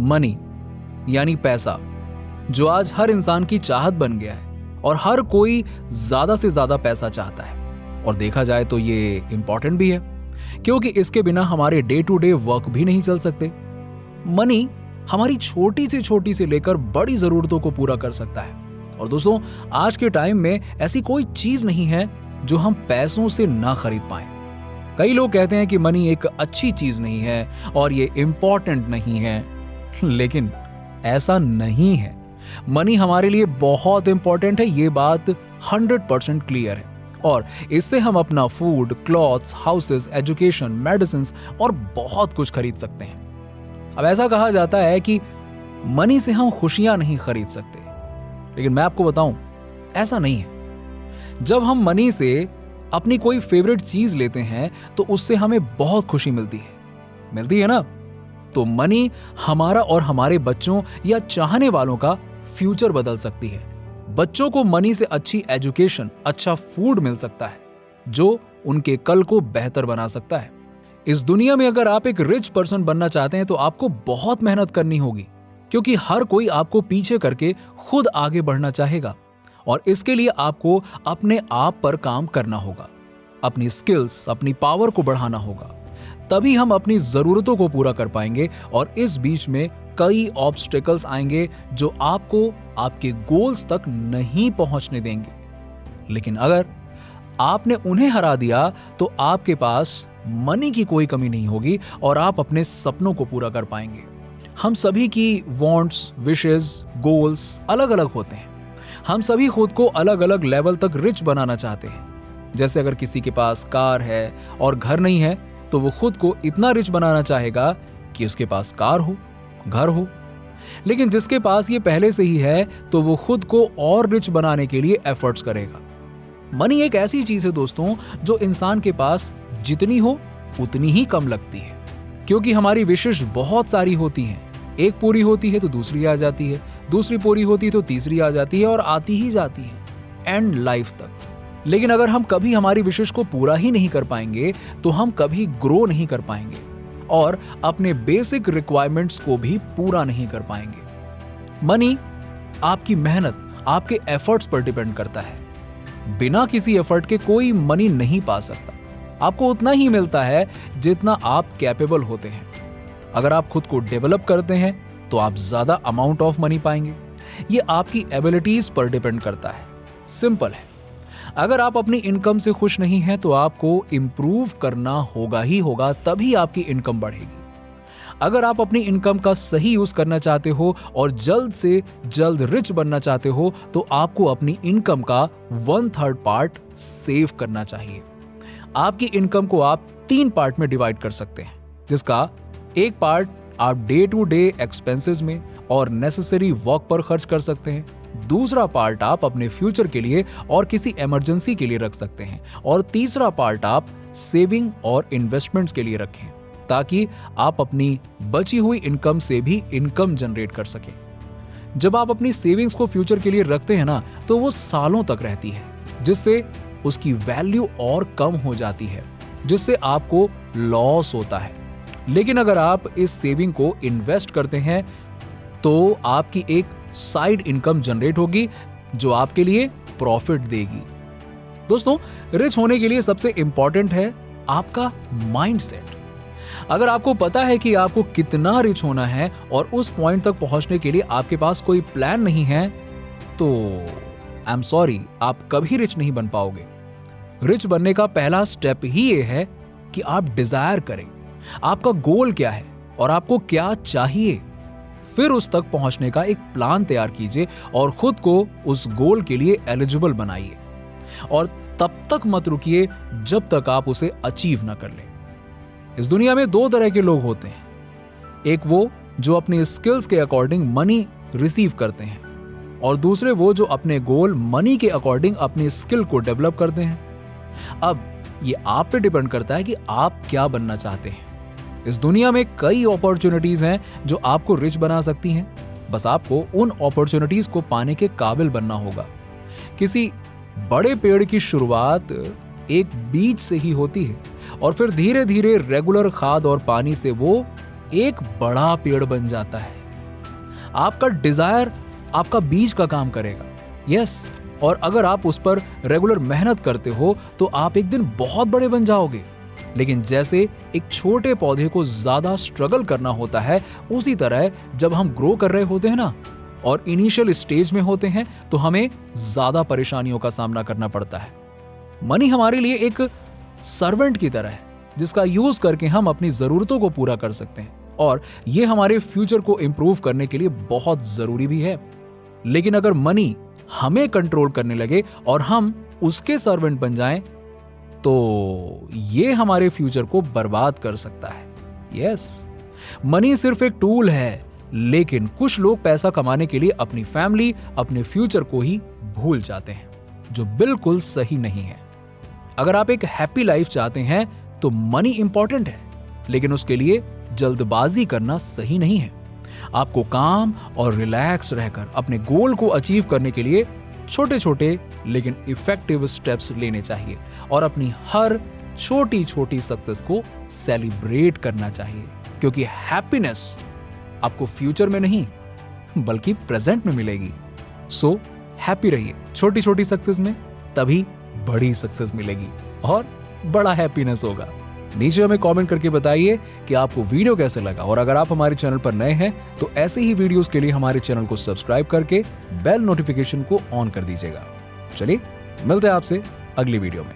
Money यानी पैसा, जो आज हर इंसान की चाहत बन गया है और हर कोई ज्यादा से ज्यादा पैसा चाहता है। और देखा जाए तो ये इंपॉर्टेंट भी है, क्योंकि इसके बिना हमारे डे टू डे वर्क भी नहीं चल सकते। मनी हमारी छोटी से लेकर बड़ी जरूरतों को पूरा कर सकता है। और दोस्तों, आज के टाइम में ऐसी कोई चीज नहीं है जो हम पैसों से ना खरीद पाए। कई लोग कहते हैं कि मनी एक अच्छी चीज नहीं है और ये इंपॉर्टेंट नहीं है, लेकिन ऐसा नहीं है। मनी हमारे लिए बहुत इंपॉर्टेंट है, ये बात 100% क्लियर है। और इससे हम अपना food, clothes, houses, education, medicine और बहुत कुछ खरीद सकते हैं। अब ऐसा कहा जाता है कि मनी से हम खुशियां नहीं खरीद सकते, लेकिन मैं आपको बताऊं, ऐसा नहीं है। जब हम मनी से अपनी कोई फेवरेट चीज लेते हैं तो उससे हमें बहुत खुशी मिलती है ना। तो मनी हमारा और हमारे बच्चों या चाहने वालों का फ्यूचर बदल सकती है। बच्चों को मनी से अच्छी एजुकेशन, अच्छा फूड मिल सकता है, जो उनके कल को बेहतर बना सकता है। इस दुनिया में अगर आप एक रिच पर्सन बनना चाहते हैं तो आपको बहुत मेहनत करनी होगी, क्योंकि हर कोई आपको पीछे करके खुद आगे बढ़ना चाहेगा। और इसके लिए आपको अपने आप पर काम करना होगा, अपनी स्किल्स, अपनी पावर को बढ़ाना होगा। तभी हम अपनी जरूरतों को पूरा कर पाएंगे। और इस बीच में कई ऑब्स्टेकल्स आएंगे जो आपको आपके गोल्स तक नहीं पहुंचने देंगे। लेकिन अगर आपने उन्हें हरा दिया तो आपके पास मनी की कोई कमी नहीं होगी और आप अपने सपनों को पूरा कर पाएंगे। हम सभी की वांट्स, विशेस, गोल्स अलग अलग होते हैं। हम सभी खुद को अलग अलग लेवल तक रिच बनाना चाहते हैं। जैसे अगर किसी के पास कार है और घर नहीं है तो वो खुद को इतना रिच बनाना चाहेगा कि उसके पास कार हो, घर हो। लेकिन जिसके पास ये पहले से ही है तो वो खुद को और रिच बनाने के लिए एफर्ट्स करेगा। मनी एक ऐसी चीज है दोस्तों, जो इंसान के पास जितनी हो उतनी ही कम लगती है, क्योंकि हमारी विशेष बहुत सारी होती हैं। एक पूरी होती है तो दूसरी आ जाती है, दूसरी पूरी होती है तो तीसरी आ जाती है और आती ही जाती है एंड लाइफ तक। लेकिन अगर हम कभी हमारी विशेष को पूरा ही नहीं कर पाएंगे तो हम कभी ग्रो नहीं कर पाएंगे और अपने बेसिक रिक्वायरमेंट्स को भी पूरा नहीं कर पाएंगे। मनी आपकी मेहनत, आपके एफर्ट्स पर डिपेंड करता है। बिना किसी एफर्ट के कोई मनी नहीं पा सकता। आपको उतना ही मिलता है जितना आप कैपेबल होते हैं। अगर आप खुद को डेवलप करते हैं तो आप ज्यादा अमाउंट ऑफ मनी पाएंगे। ये आपकी एबिलिटीज पर डिपेंड करता है। सिंपल है। अगर आप अपनी इनकम से खुश नहीं हैं तो आपको इंप्रूव करना होगा ही होगा, तभी आपकी इनकम बढ़ेगी। अगर आप अपनी इनकम का सही यूज करना चाहते हो और जल्द से जल्द रिच बनना चाहते हो तो आपको अपनी इनकम का 1/3 पार्ट सेव करना चाहिए। आपकी इनकम को आप 3 पार्ट में डिवाइड कर सकते हैं, जिसका एक पार्ट आप डे टू डे एक्सपेंसेस में और नेसेसरी वर्क पर खर्च कर सकते हैं। दूसरा पार्ट आप अपने फ्यूचर के लिए और किसी इमरजेंसी के लिए रख सकते हैं। और तीसरा पार्ट आप सेविंग और इन्वेस्टमेंट्स के लिए रखें, ताकि आप अपनी बची हुई इनकम से भी इनकम जनरेट कर सकें। जब आप अपनी सेविंग्स को फ्यूचर के लिए रखते हैं ना, तो वो सालों तक रहती है, जिससे उसकी वैल्यू और कम हो जाती है, जिससे आपको लॉस होता है। लेकिन अगर आप इस सेविंग को इन्वेस्ट करते हैं तो आपकी एक साइड इनकम जनरेट होगी जो आपके लिए प्रॉफिट देगी। दोस्तों, रिच होने के लिए सबसे इंपॉर्टेंट है आपका माइंडसेट। अगर आपको पता है कि आपको कितना रिच होना है और उस पॉइंट तक पहुंचने के लिए आपके पास कोई प्लान नहीं है तो आई एम सॉरी, आप कभी रिच नहीं बन पाओगे। रिच बनने का पहला स्टेप ही ये है कि आप डिजायर करें, आपका गोल क्या है और आपको क्या चाहिए। फिर उस तक पहुंचने का एक प्लान तैयार कीजिए और खुद को उस गोल के लिए एलिजिबल बनाइए। और तब तक मत रुकिए जब तक आप उसे अचीव ना कर लें। इस दुनिया में 2 तरह के लोग होते हैं। एक वो जो अपनी स्किल्स के अकॉर्डिंग मनी रिसीव करते हैं, और दूसरे वो जो अपने गोल मनी के अकॉर्डिंग अपनी स्किल को डेवलप करते हैं। अब ये आप पे डिपेंड करता है कि आप क्या बनना चाहते हैं। इस दुनिया में कई अपॉर्चुनिटीज हैं जो आपको रिच बना सकती हैं। बस आपको उन अपॉर्चुनिटीज को पाने के काबिल बनना होगा। किसी बड़े पेड़ की शुरुआत एक बीज से ही होती है और फिर धीरे धीरे रेगुलर खाद और पानी से वो एक बड़ा पेड़ बन जाता है। आपका डिजायर आपका बीज का काम करेगा। यस, और अगर आप उस पर रेगुलर मेहनत करते हो तो आप एक दिन बहुत बड़े बन जाओगे। लेकिन जैसे एक छोटे पौधे को ज्यादा स्ट्रगल करना होता है, उसी तरह जब हम ग्रो कर रहे होते हैं ना और इनिशियल स्टेज में होते हैं तो हमें ज्यादा परेशानियों का सामना करना पड़ता है। मनी हमारे लिए एक सर्वेंट की तरह है जिसका यूज करके हम अपनी जरूरतों को पूरा कर सकते हैं, और यह हमारे फ्यूचर को इंप्रूव करने के लिए बहुत जरूरी भी है। लेकिन अगर मनी हमें कंट्रोल करने लगे और हम उसके सर्वेंट बन जाएं, तो ये हमारे फ्यूचर को बर्बाद कर सकता है। यस, मनी सिर्फ एक टूल है, लेकिन कुछ लोग पैसा कमाने के लिए अपनी फैमिली, अपने फ्यूचर को ही भूल जाते हैं, जो बिल्कुल सही नहीं है। अगर आप एक हैप्पी लाइफ चाहते हैं तो मनी इंपॉर्टेंट है, लेकिन उसके लिए जल्दबाजी करना सही नहीं है। आपको काम और रिलैक्स रहकर अपने गोल को अचीव करने के लिए छोटे छोटे लेकिन इफेक्टिव स्टेप्स लेने चाहिए, और अपनी हर छोटी छोटी सक्सेस को सेलिब्रेट करना चाहिए, क्योंकि हैप्पीनेस आपको फ्यूचर में नहीं बल्कि प्रेजेंट में मिलेगी। सो हैप्पी रहिए छोटी छोटी सक्सेस में, तभी बड़ी सक्सेस मिलेगी और बड़ा हैप्पीनेस होगा। नीचे हमें कमेंट करके बताइए कि आपको वीडियो कैसे लगा, और अगर आप हमारे चैनल पर नए हैं तो ऐसे ही वीडियोस के लिए हमारे चैनल को सब्सक्राइब करके बेल नोटिफिकेशन को ऑन कर दीजिएगा। चलिए मिलते हैं आपसे अगली वीडियो में।